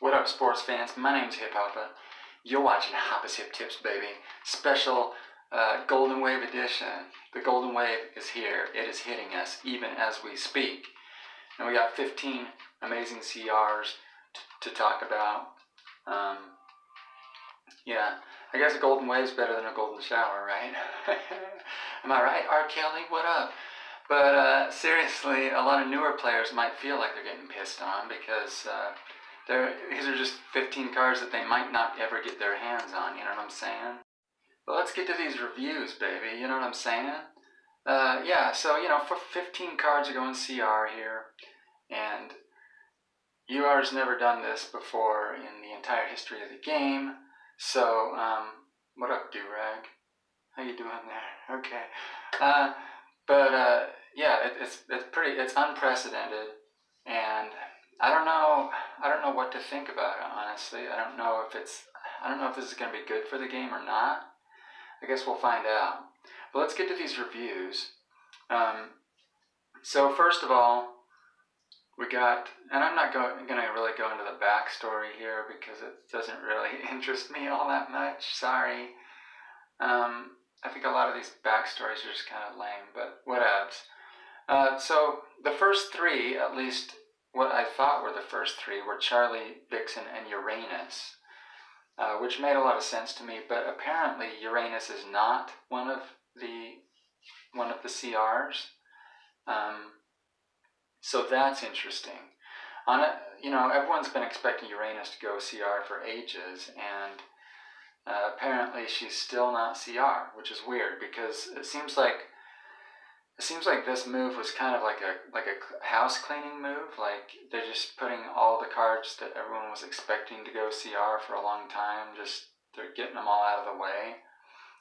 What up, sports fans? My name's HipHoppa. You're watching Hoppa's Hip Tips, baby. Special Golden Wave edition. The Golden Wave is here. It is hitting us even as we speak. And we got 15 amazing CRs to talk about. Yeah, I guess a golden wave is better than a golden shower, right? Am I right? R. Kelly, what up? But seriously, a lot of newer players might feel like they're getting pissed on because these are just 15 cards that they might not ever get their hands on, you know what I'm saying? But let's get to these reviews, baby, you know what I'm saying? Yeah, so, you know, for 15 cards are going CR here, and UR's never done this before in the entire history of the game, so, what up, Durag? How you doing there? Okay. Yeah, it's unprecedented, and I don't know what to think about it, honestly. I don't know if this is going to be good for the game or not. I guess we'll find out. But let's get to these reviews. So first of all, we got, and I'm not going to really go into the backstory here because it doesn't really interest me all that much. Sorry. I think a lot of these backstories are just kind of lame, but whatevs. So the first three, at least what I thought were the first three, were Charlie, Vixen, and Uranus, which made a lot of sense to me. But apparently Uranus is not one of the CRs. So that's interesting. You know, everyone's been expecting Uranus to go CR for ages, and apparently she's still not CR, which is weird because it seems like this move was kind of like a house cleaning move. Like they're just putting all the cards that everyone was expecting to go CR for a long time, they're getting them all out of the way.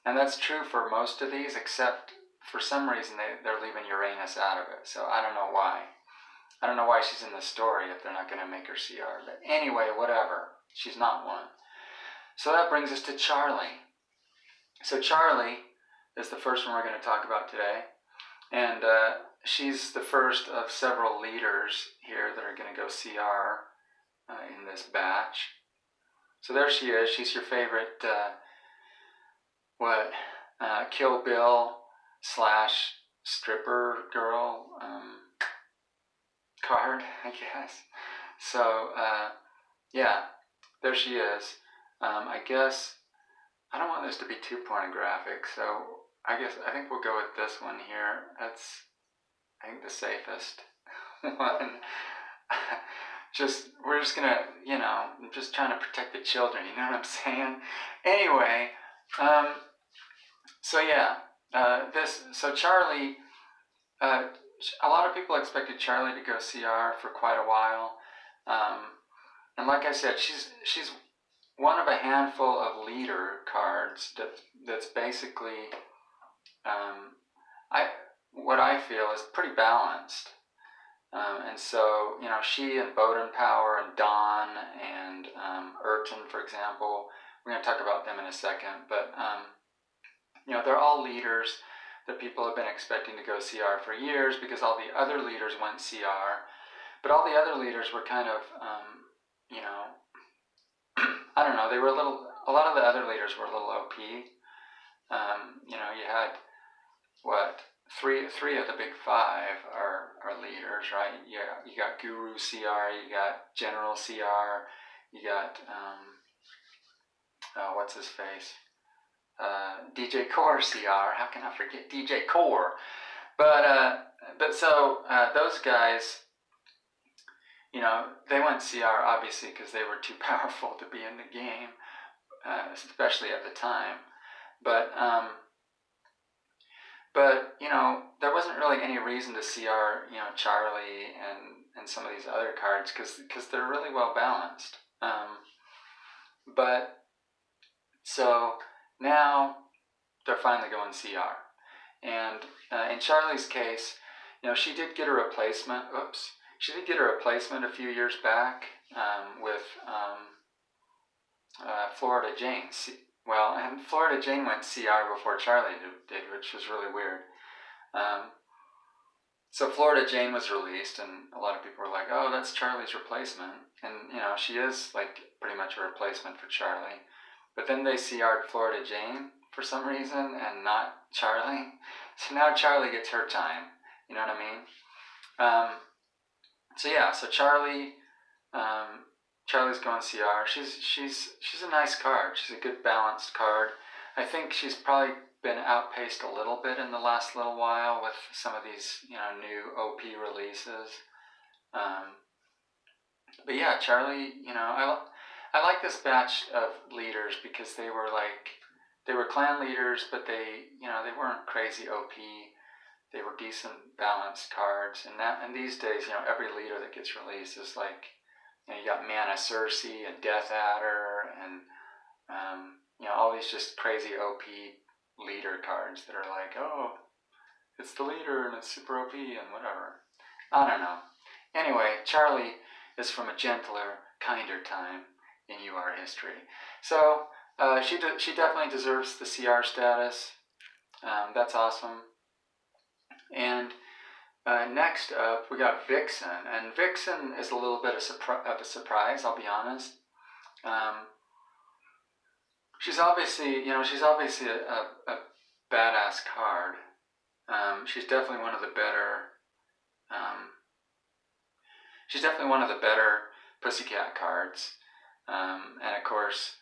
And that's true for most of these, except for some reason they're leaving Uranus out of it. So I don't know why. I don't know why she's in the story if they're not going to make her CR. But anyway, whatever. She's not one. So that brings us to Charlie. So Charlie is the first one we're going to talk about today. And she's the first of several leaders here that are going to go CR in this batch. So there she is. She's your favorite, Kill Bill / stripper girl card, I guess. So, yeah, there she is. I guess I don't want this to be too pornographic, so I think we'll go with this one here. That's, I think, the safest one. We're just gonna, you know, I'm just trying to protect the children, you know what I'm saying? Anyway, so yeah, so Charlie, a lot of people expected Charlie to go CR for quite a while, and like I said, she's one of a handful of leader cards that's basically, what I feel is pretty balanced. And so, you know, she and Bowden Power and Dawn and Urton, for example, we're going to talk about them in a second, but, you know, they're all leaders that people have been expecting to go CR for years because all the other leaders went CR, but all the other leaders were kind of, you know, I don't know, a lot of the other leaders were a little OP. You know, you had, three of the big five are leaders, right? You got Guru CR, you got General CR, you got, what's his face? DJ Core CR, how can I forget DJ Core? But so, those guys, you know, they went CR obviously because they were too powerful to be in the game, especially at the time. But you know, there wasn't really any reason to CR, you know, Charlie and some of these other cards because they're really well balanced. But so now they're finally going CR, and in Charlie's case, you know, she did get a replacement. She did get a replacement a few years back with Florida Jane. Well, and Florida Jane went CR before Charlie did, which was really weird. So Florida Jane was released, and a lot of people were like, "Oh, that's Charlie's replacement," and she is like pretty much a replacement for Charlie. But then they CR'd Florida Jane for some reason, and not Charlie. So now Charlie gets her time. You know what I mean? So yeah, so Charlie's going CR. She's a nice card. She's a good balanced card. I think she's probably been outpaced a little bit in the last little while with some of these new OP releases. But yeah, Charlie, I like this batch of leaders because they were clan leaders, but they weren't crazy OP. They were decent balanced cards, and these days, every leader that gets released is like, you got Mana Cersei and Death Adder and all these just crazy OP leader cards that are like, oh, it's the leader and it's super OP and whatever. I don't know. Anyway, Charlie is from a gentler, kinder time in UR history. So she definitely deserves the CR status. That's awesome. And next up, we got Vixen, and Vixen is a little bit of a surprise. I'll be honest. She's obviously a badass card. She's definitely one of the better. She's definitely one of the better Pussycat cards, and of course,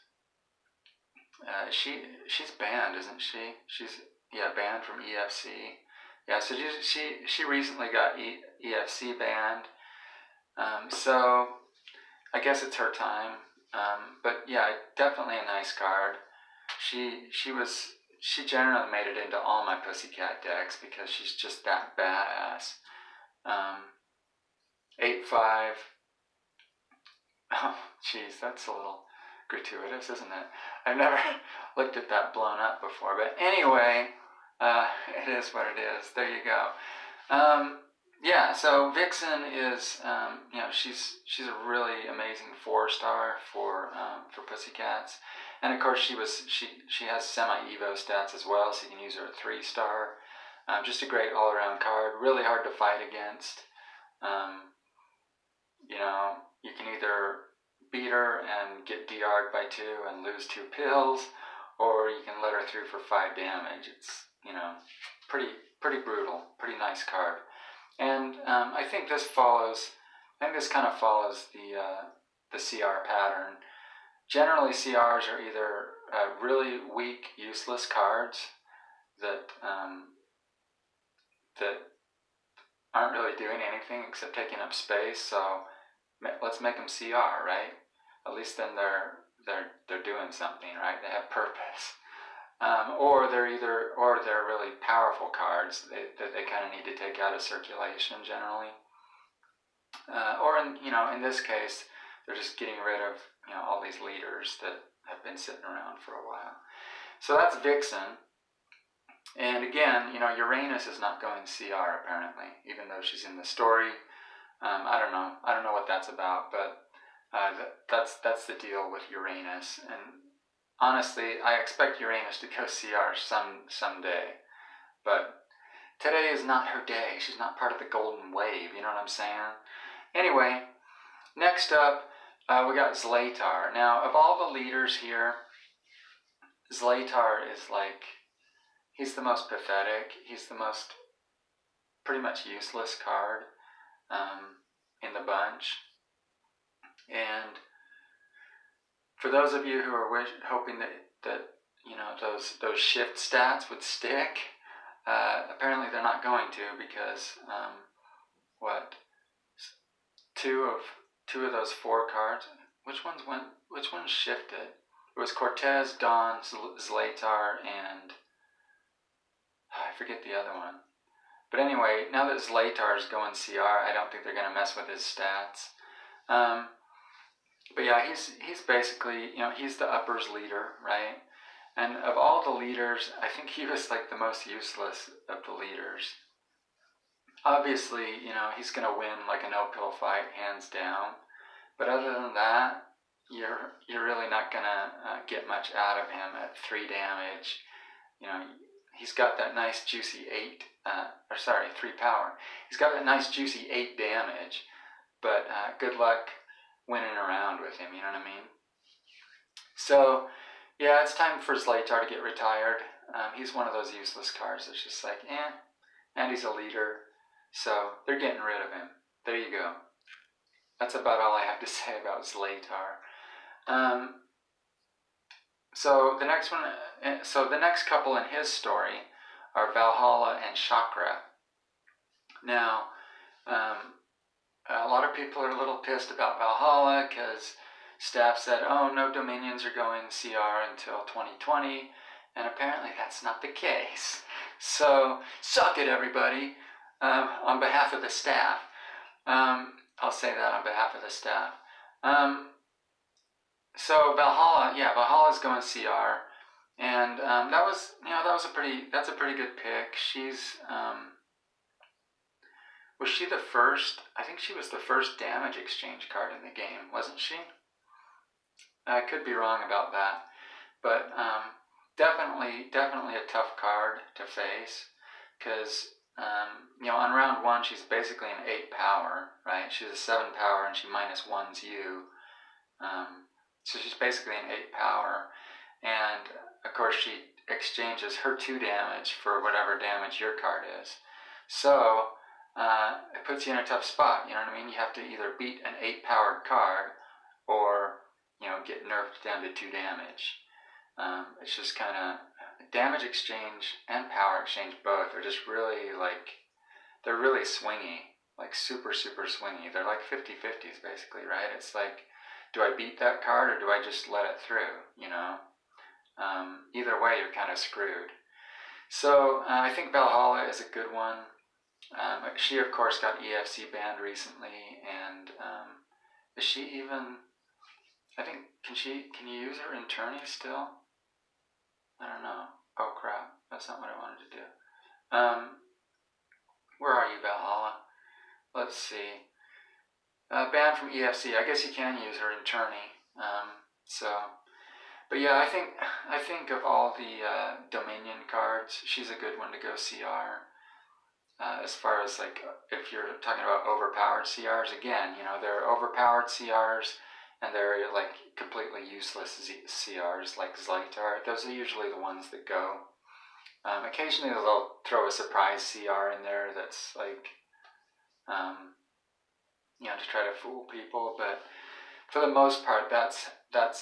she's banned, isn't she? She's banned from EFC. Yeah, so she recently got EFC banned. So I guess it's her time. But yeah, definitely a nice card. She generally made it into all my Pussycat decks because she's just that badass. 8/5. Oh, jeez, that's a little gratuitous, isn't it? I've never looked at that blown up before, but anyway, it is what it is. There you go. Yeah, so Vixen is, she's a really amazing 4-star for Pussycats, and of course she has semi-evo stats as well, so you can use her at 3-star. Just a great all-around card, really hard to fight against. You can either beat her and get DR'd by 2 and lose 2 pills, or you can let her through for 5 damage. It's pretty brutal, pretty nice card. And I think this kind of follows the CR pattern. Generally, CRs are either really weak, useless cards that aren't really doing anything except taking up space. So let's make them CR, right? At least then they're doing something, right? They have purpose. Or they're really powerful cards that they kind of need to take out of circulation generally. Or in this case, they're just getting rid of all these leaders that have been sitting around for a while. So that's Vixen. And again, Uranus is not going CR apparently, even though she's in the story. I don't know what that's about, but that's the deal with Uranus. And honestly, I expect Uranus to go CR someday, but today is not her day. She's not part of the golden wave, you know what I'm saying? Anyway, next up, we got Zlatar. Now, of all the leaders here, Zlatar is he's the most pathetic. He's the most pretty much useless card in the bunch. And for those of you who are hoping that those shift stats would stick, apparently they're not going to, because two of those 4 cards, which ones shifted? It was Cortez, Dawn, Zlatar, and I forget the other one. But anyway, now that Zlatar is going CR, I don't think they're going to mess with his stats. But yeah, he's basically, he's the uppers leader, right? And of all the leaders, I think he was the most useless of the leaders. Obviously, he's going to win a no-pill fight, hands down. But other than that, you're really not going to get much out of him at 3 damage. he's got that nice juicy 3 power. He's got that nice juicy 8 damage, but good luck winning around with him, you know what I mean? So, yeah, it's time for Zlaytar to get retired. He's one of those useless cards that's just like, and he's a leader, so they're getting rid of him. There you go. That's about all I have to say about Zlaytar. So the next couple in his story are Valhalla and Chakra. Now, a lot of people are a little pissed about Valhalla because staff said, oh, no Dominions are going CR until 2020, and apparently that's not the case. So, suck it, everybody, on behalf of the staff. I'll say that on behalf of the staff. So Valhalla's going CR, and that's a pretty good pick. Was she the first? I think she was the first damage exchange card in the game, wasn't she? I could be wrong about that, but definitely a tough card to face, because on round 1 she's basically an 8 power, right? She's a 7 power and she -1s you, so she's basically an 8 power, and of course she exchanges her 2 damage for whatever damage your card is. So it puts you in a tough spot, you know what I mean? You have to either beat an 8 powered card or get nerfed down to 2 damage. It's just kind of damage exchange and power exchange both are just really they're really swingy, like super swingy. They're like 50-50s basically, right? It's like, do I beat that card or do I just let it through, either way you're kind of screwed. So I think Valhalla is a good one. She of course got EFC banned recently, and is she even, I think, can you use her in tourney still? I don't know. Oh crap, that's not what I wanted to do. Where are you, Valhalla? Let's see. Banned from EFC. I guess you can use her in tourney. But yeah, I think of all the Dominion cards, she's a good one to go CR. As far as if you're talking about overpowered CRs, again, there are overpowered CRs and there are completely useless CRs like Zlaytar. Those are usually the ones that go. Occasionally they'll throw a surprise CR in there that's to try to fool people, but for the most part, that's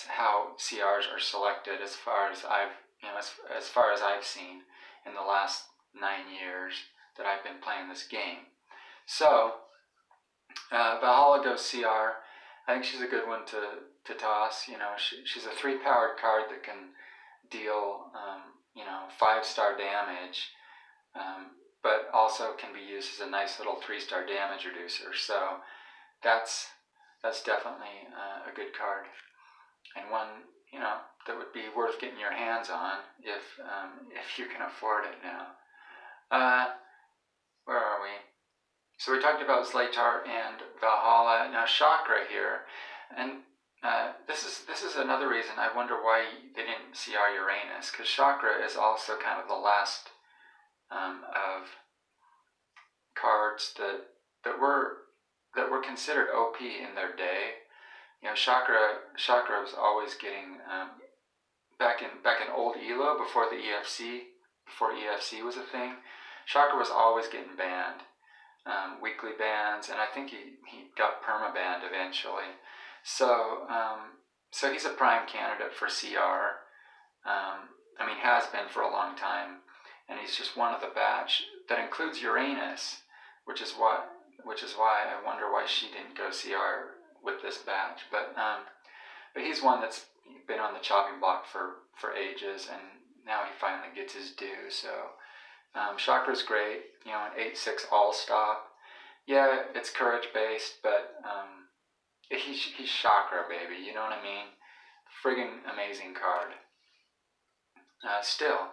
how CRs are selected as far as I've seen in the last 9 years that I've been playing this game. So Valhalla goes CR. I think she's a good one to toss. She's a 3 powered card that can deal 5-star damage, but also can be used as a nice little 3-star damage reducer. So that's definitely a good card, and one that would be worth getting your hands on if you can afford it now. Where are we? So we talked about Zlaytar and Valhalla. Now Chakra here, and this is another reason I wonder why they didn't CR Uranus, because Chakra is also kind of the last of cards that were considered OP in their day. Chakra was always getting back in old ELO before EFC was a thing. Chakra was always getting banned, weekly bans, and I think he got perma banned eventually. So he's a prime candidate for CR. Has been for a long time, and he's just one of the batch that includes Uranus, which is why I wonder why she didn't go CR with this batch. But he's one that's been on the chopping block for ages, and now he finally gets his due. So Chakra's great, an 8/6 all stop. Yeah, it's courage based, but he's Chakra, baby. You know what I mean? Friggin' amazing card. Still,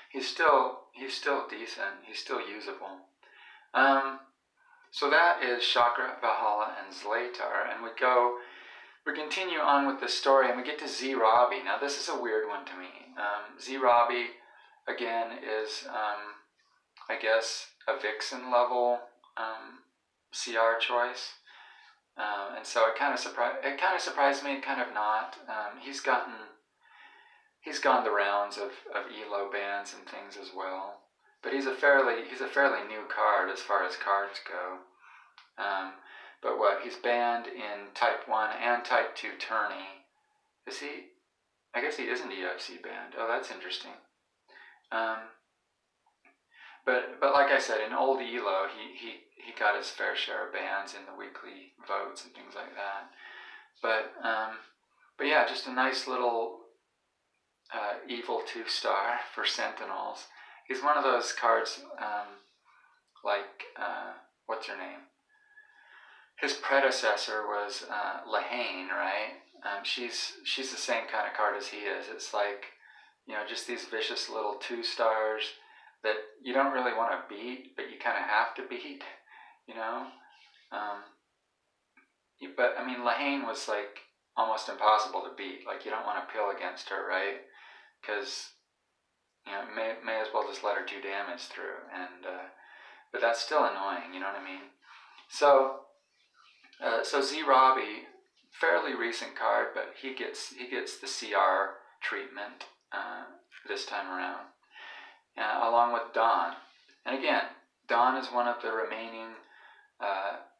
he's still decent. He's still usable. So that is Chakra, Valhalla, and Zlaytar, and we continue on with the story, and we get to Z Robbie. Now this is a weird one to me. Z Robbie, again, is I guess a Vixen level CR choice. And so it kind of surprised me, kind of not. He's gone the rounds of ELO bans and things as well, but he's a fairly new card as far as cards go. But what, he's banned in Type 1 and Type 2 tourney. Is he? I guess he isn't UFC banned. Oh, that's interesting. But like I said, in old ELO, he got his fair share of bans in the weekly votes and things like that. But yeah, just a nice little evil 2-star for Sentinels. He's one of those cards like what's her name? His predecessor was Lahane, right? She's the same kind of card as he is. It's like, just these vicious little 2-stars that you don't really want to beat, but you kind of have to beat, But I mean, Lahane was like almost impossible to beat. Like, you don't want to pill against her, right? Because may as well just let her do damage through, and but that's still annoying. You know what I mean? So Z Robbie, fairly recent card, but he gets the CR treatment this time around, along with Don. And again, Don is one of the remaining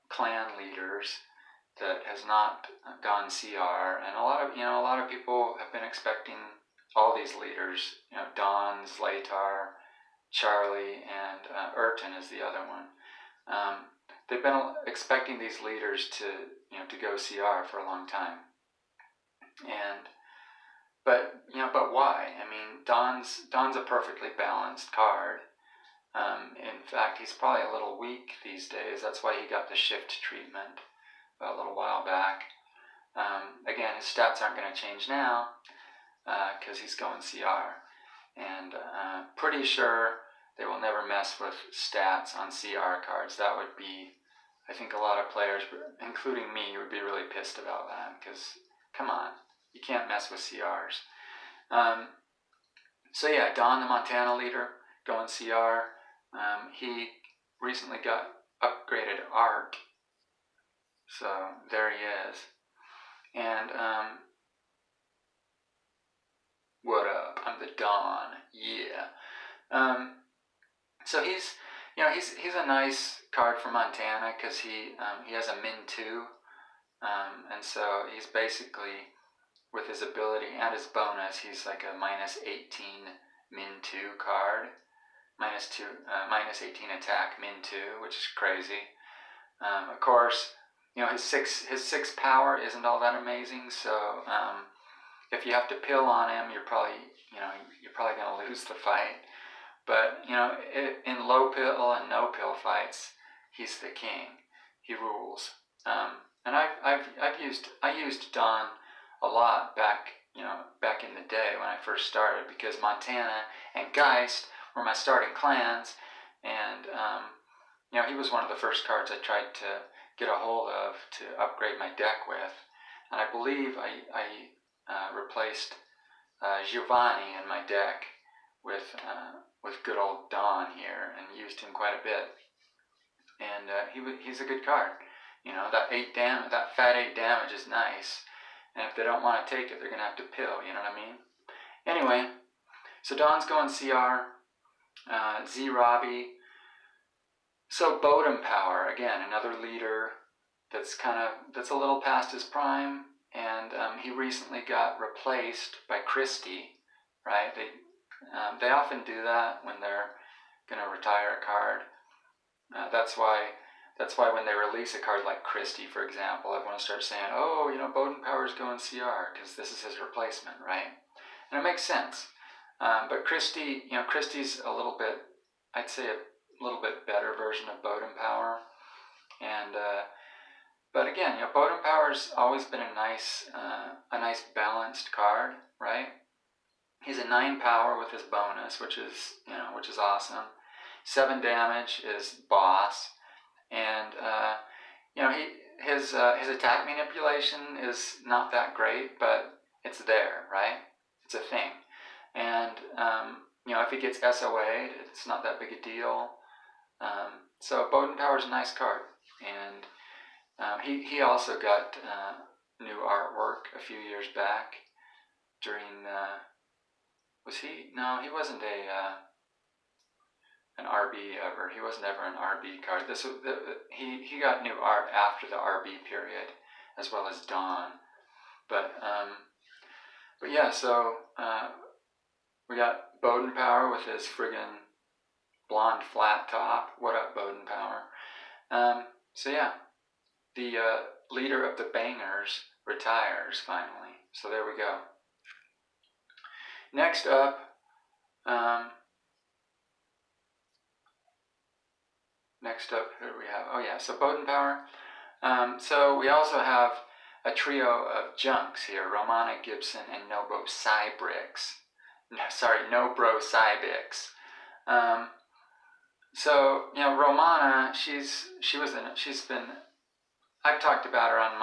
clan leaders that has not gone CR, and a lot of people have been expecting all these leaders. Don, Zlatar, Charlie, and Urton is the other one. They've been expecting these leaders to go CR for a long time, but why? I mean, Don's a perfectly balanced card. In fact, he's probably a little weak these days. That's why he got the shift treatment a little while back. Again, his stats aren't going to change now because he's going CR, and pretty sure they will never mess with stats on CR cards. That would be, I think a lot of players, including me, would be really pissed about that, because come on, you can't mess with CRs. So yeah, Don, the Montana leader, going CR. He recently got upgraded Art, so there he is. And what up? I'm the Don. Yeah. So he's a nice card for Montana because he has a min 2, and so he's basically, with his ability and his bonus, he's like a minus 18 min 2 card, minus 18 attack min 2, which is crazy. Of course, his six power isn't all that amazing, so if you have to pill on him, you're probably going to lose the fight. But in low pill and no pill fights, he's the king. He rules. And I used Don a lot back in the day when I first started, because Montana and Geist were my starting clans, and he was one of the first cards I tried to get a hold of to upgrade my deck with, and I believe I replaced Giovanni in my deck with good old Don here, and used him quite a bit. And he's a good card. That fat 8 damage is nice. And if they don't want to take it, they're going to have to pill, you know what I mean? Anyway, so Don's going CR, Z Robbie. So Bodum Power, again, another leader that's a little past his prime, and he recently got replaced by Christie, right? They often do that when they're going to retire a card. That's why when they release a card like Christie, for example, everyone starts saying, oh, Bodum Power's going CR because this is his replacement, right? And it makes sense. But Christie's a little bit, I'd say a little bit better version of Bodum Power. And but again, Bodum Power's always been a nice balanced card, right? He's a 9 power with his bonus, which is awesome. 7 damage is boss, and his attack manipulation is not that great, but it's there, right? It's a thing, and if he gets SOA'd, it's not that big a deal. So Bowden Power's a nice card, and he also got new artwork a few years back during. Was he? No, he wasn't an RB ever. He wasn't ever an RB card. He got new art after the RB period, as well as Dawn. But yeah. So we got Bowden Power with his friggin' blonde flat top. What up, Bowden Power? So yeah, the leader of the Bangers retires finally. So there we go. Next up, who do we have? Oh yeah, so Bowden Power. So we also have a trio of junks here: Romana, Gibson, and Nobro Cybix. Nobro Cybix. So Romana, she's been. I've talked about her on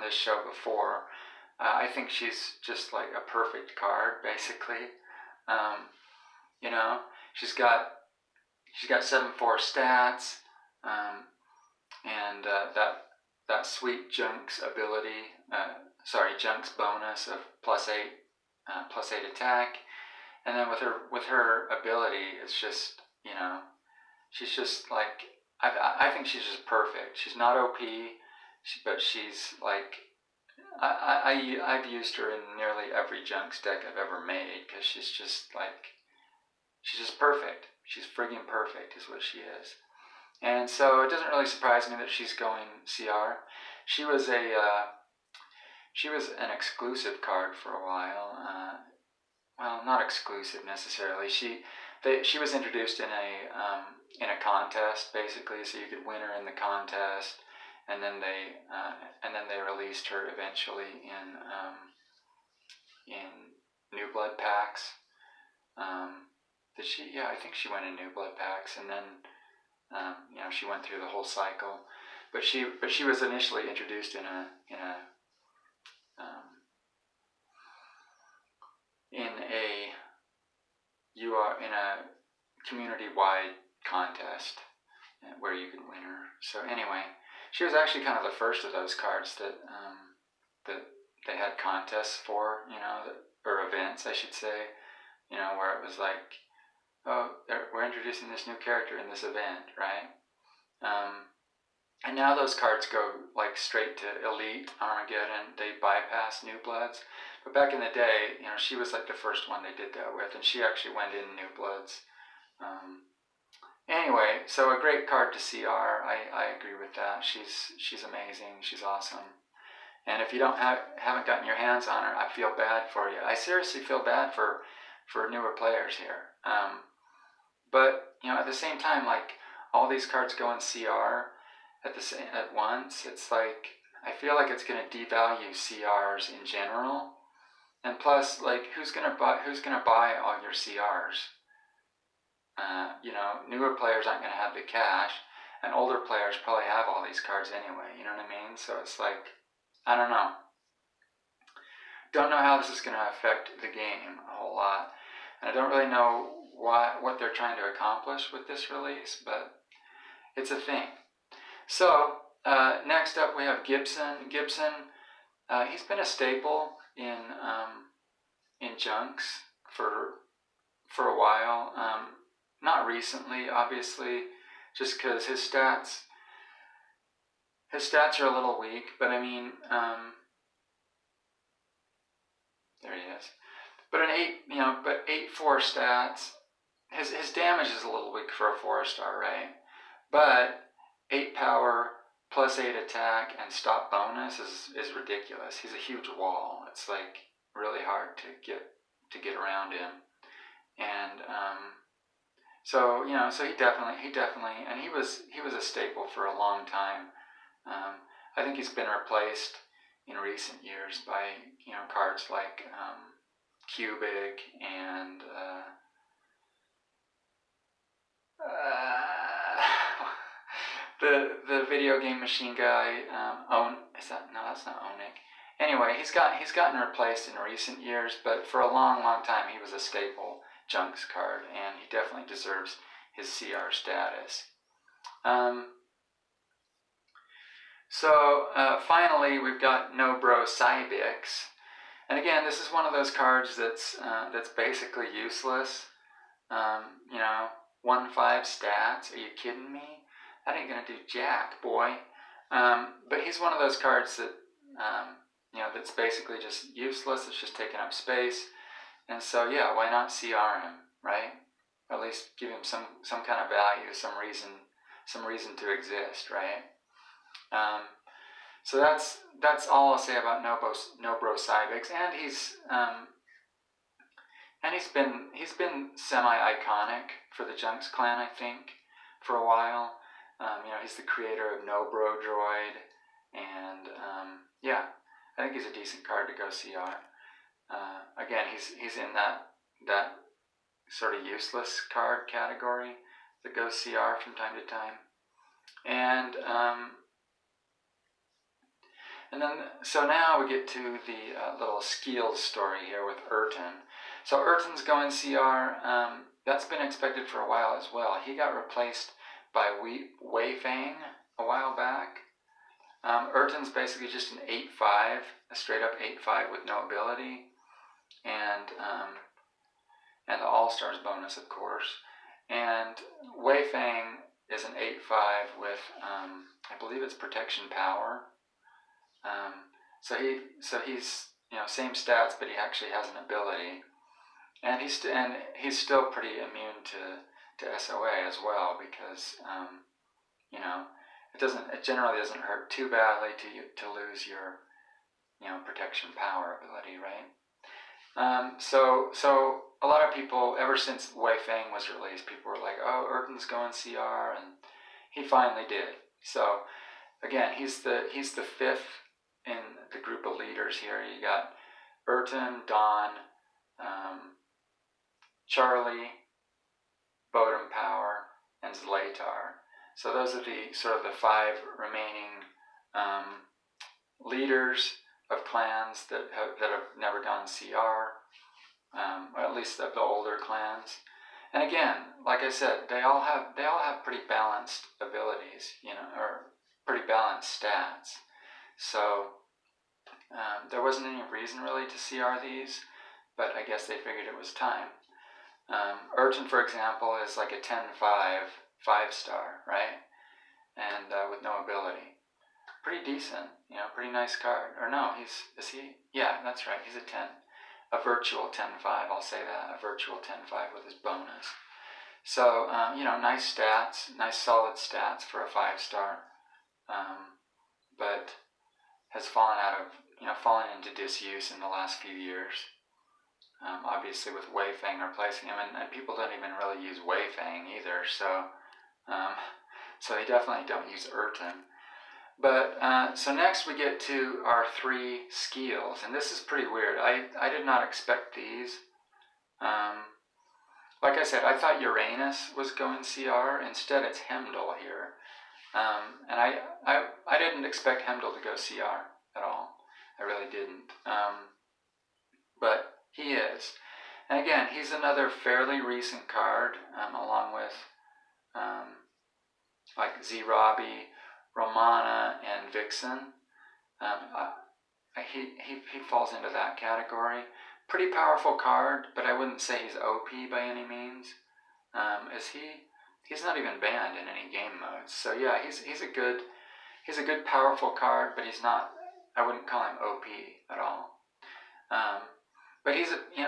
this show before. I think she's just like a perfect card, basically. She's got 7/4 stats, and that sweet Junk's ability. Junk's bonus of +8 attack, and then with her ability, it's just she's just like I think she's just perfect. She's not OP, but she's like. I've used her in nearly every Junks deck I've ever made because she's just perfect. She's friggin' perfect is what she is. And so it doesn't really surprise me that she's going CR. She was an exclusive card for a while. Well, not exclusive necessarily. She was introduced in a contest basically, so you could win her in the contest. And then they released her eventually in New Blood packs. Did she? Yeah, I think she went in New Blood packs, and then she went through the whole cycle. But she was initially introduced in a community-wide contest where you could win her. So anyway. She was actually kind of the first of those cards that they had contests for, or events, I should say, where it was like, oh, we're introducing this new character in this event, right? And now those cards go like straight to Elite, Armageddon. They bypass New Bloods. But back in the day, she was like the first one they did that with, and she actually went in New Bloods. Anyway, so a great card to CR. I agree with that. She's amazing. She's awesome. And if you haven't gotten your hands on her, I feel bad for you. I seriously feel bad for newer players here. But at the same time, like all these cards go in CR at once. It's like I feel like it's going to devalue CRs in general. And plus, like who's gonna buy all your CRs? Newer players aren't going to have the cash, and older players probably have all these cards anyway, you know what I mean? So it's like, I don't know. Don't know how this is going to affect the game a whole lot, and I don't really know what they're trying to accomplish with this release, but it's a thing. So, next up we have Gibson. Gibson, he's been a staple in Junks for a while. Not recently, obviously, just because his stats are a little weak. But I mean, there he is. But an 8/4 stats. His damage is a little weak for a 4-star, right? But 8 power +8 attack and stop bonus is ridiculous. He's a huge wall. It's like really hard to get around him, and so he definitely, and he was a staple for a long time. I think he's been replaced in recent years by cards like Cubic and the video game machine guy. That's not Onik. Anyway, he's gotten replaced in recent years, but for a long time he was a staple Junks card, and he definitely deserves his CR status. Finally, we've got No Bro Cybix. And again, this is one of those cards that's basically useless. 1-5 stats. Are you kidding me? That ain't gonna do jack, boy. But he's one of those cards that that's basically just useless. It's just taking up space. And so yeah, why not CR him, right? Or at least give him some kind of value, some reason to exist, right? So that's all I'll say about No Bro Cybix, and he's been semi-iconic for the Junks clan, I think, for a while. He's the creator of No Bro Droid, and yeah, I think he's a decent card to go CR. Again, he's in that sort of useless card category that goes CR from time to time, and then so now we get to the little skills story here with Urton. So Urton's going CR. That's been expected for a while as well. He got replaced by Wei Fang a while back. Urton's basically just an 8-5, a straight up 8-5 with no ability, and the All-Stars bonus, of course. And Wei Fang is an 8-5 with, I believe it's protection power. So he's same stats, but he actually has an ability, and he's still pretty immune to SOA as well, because it generally doesn't hurt too badly to lose your protection power ability, right? So a lot of people, ever since Wei Fang was released, people were like, oh, Urton's going CR, and he finally did. So again, he's the fifth in the group of leaders here. You got Urton, Don, Charlie, Bodum Power, and Zlatar. So those are the sort of the 5 remaining leaders of clans that have never gone CR, or at least of the older clans. And again, like I said, they all have pretty balanced abilities, or pretty balanced stats. So there wasn't any reason really to CR these, but I guess they figured it was time. Urton, for example, is like a 10-5 5-star, right? And with no ability. Pretty decent, pretty nice card. Or no, is he? Yeah, that's right, he's a 10. A virtual 10-5, I'll say that. A virtual 10-5 with his bonus. So, nice stats, nice solid stats for a 5-star. But has fallen into disuse in the last few years. Obviously with Wei Fang replacing him, and people don't even really use Wei Fang either, so they definitely don't use Urton. But so next we get to our 3 skills, and this is pretty weird. I did not expect these. Like I said, I thought Uranus was going CR. Instead, it's Heimdall here, and I didn't expect Heimdall to go CR at all. I really didn't. But he is. And again, he's another fairly recent card, along with like Z-Robbie, Romana, and Vixen. He falls into that category. Pretty powerful card, but I wouldn't say he's OP by any means. He's not even banned in any game modes. So yeah, he's a good powerful card, but he's not. I wouldn't call him OP at all. But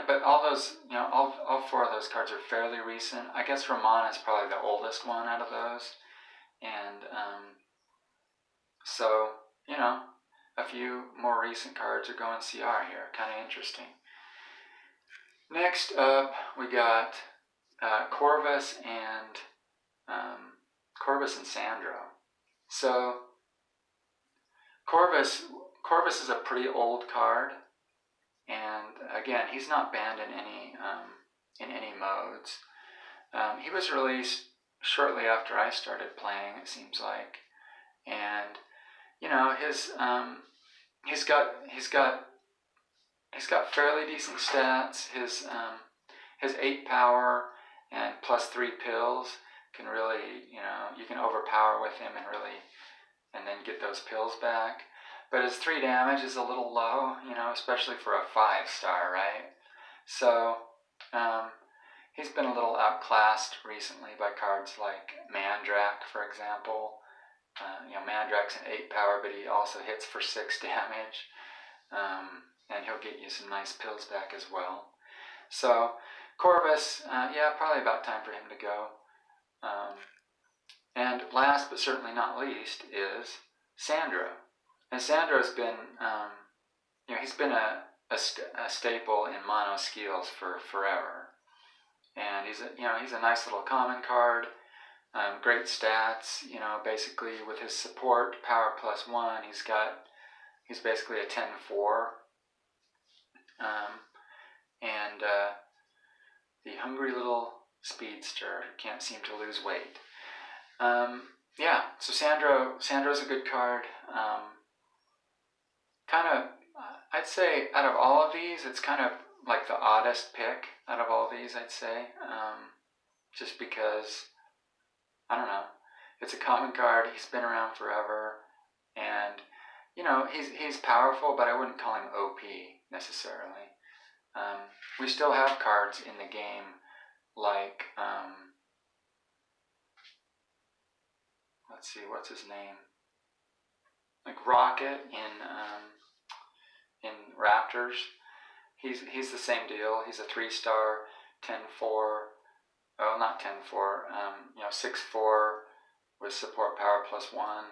but all those, all 4 of those cards are fairly recent. I guess Romana is probably the oldest one out of those, and so a few more recent cards are going CR here. Kind of interesting. Next up, we got Corvus and Sandro. So Corvus is a pretty old card. And again, he's not banned in any modes. He was released shortly after I started playing, it seems like, and he's got fairly decent stats. his 8 power and plus 3 pills can really, you can overpower with him and then get those pills back. But his 3 damage is a little low, especially for a 5-star, right? So he's been a little outclassed recently by cards like Mandrak, for example. Mandrak's an 8 power, but he also hits for 6 damage. And he'll get you some nice pills back as well. So Corvus, probably about time for him to go. And last but certainly not least is Sandro. And Sandro's been, he's been a staple in mono skills for forever. And he's a nice little common card, great stats. Basically with his support, power +1, he's basically a 10-4. And the hungry little speedster who can't seem to lose weight. So Sandro's a good card. I'd say out of all of these, it's kind of like the oddest pick out of all these, I'd say. Just because, I don't know, it's a common card, he's been around forever, and, he's powerful, but I wouldn't call him OP necessarily. We still have cards in the game like, let's see, what's his name? Like Rocket in Raptors. He's the same deal. He's a 3-star, 10-4. Oh, not 10-4. 6-4 with support power +1.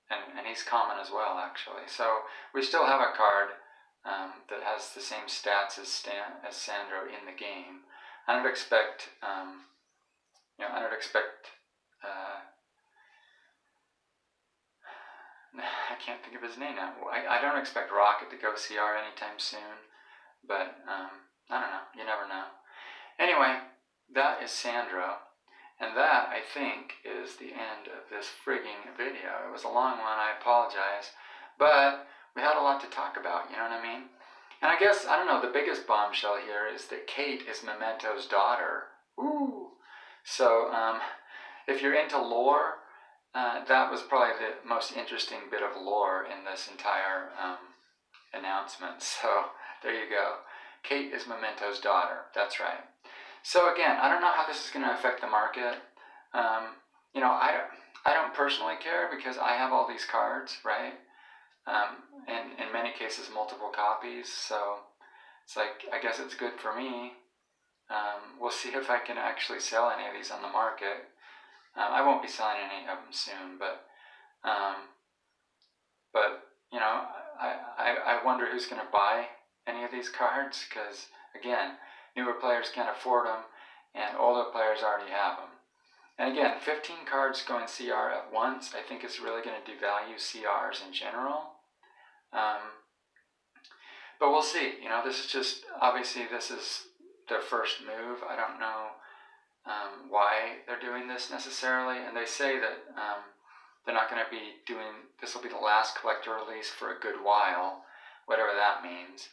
And he's common as well, actually. So we still have a card that has the same stats as Sandro in the game. I don't expect, I can't think of his name now. I don't expect Rocket to go CR anytime soon, but I don't know. You never know. Anyway, that is Sandro. And that, I think, is the end of this frigging video. It was a long one, I apologize. But we had a lot to talk about, you know what I mean? And I guess, I don't know, the biggest bombshell here is that Kate is Memento's daughter. Ooh! So, if you're into lore, that was probably the most interesting bit of lore in this entire announcement. So, there you go. Kate is Memento's daughter. That's right. So again, I don't know how this is going to affect the market. I don't personally care because I have all these cards, right? And in many cases, multiple copies. So it's like, I guess it's good for me. We'll see if I can actually sell any of these on the market. I won't be selling any of them soon, but I wonder who's going to buy any of these cards because, again, newer players can't afford them, and older players already have them. And again, 15 cards going CR at once, I think is really going to devalue CRs in general. But we'll see. This is just, obviously this is their first move. I don't know why they're doing this necessarily, and they say that they're not going to be doing, this will be the last collector release for a good while, whatever that means.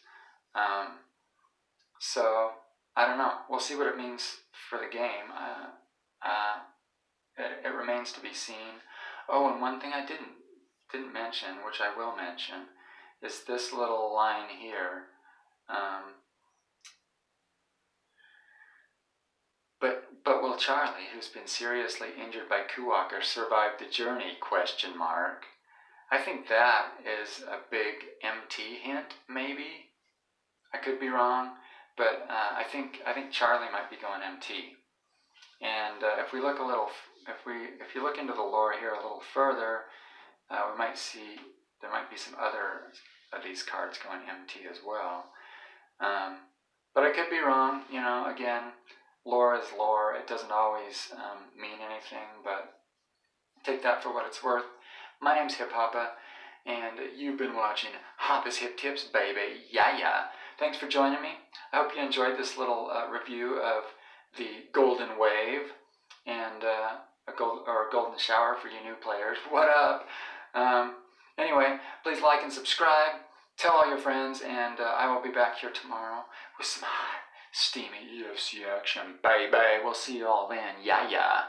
So, I don't know. We'll see what it means for the game. It remains to be seen. Oh, and one thing I didn't mention, which I will mention, is this little line here. But will Charlie, who's been seriously injured by Kuwalker, survive the journey? ? I think that is a big MT hint, maybe. I could be wrong, but I think Charlie might be going MT. And if we look a little, if you look into the lore here a little further, we might see there might be some other of these cards going MT as well. But I could be wrong. Again, lore is lore. It doesn't always mean anything, but take that for what it's worth. My name's HipHoppa, and you've been watching Hoppa's Hip Tips, baby. Yeah. Thanks for joining me. I hope you enjoyed this little review of the Golden Wave and a golden shower for you new players. What up? Anyway, please like and subscribe. Tell all your friends, and I will be back here tomorrow with some hot, steamy UFC action, baby. We'll see you all then. Yeah.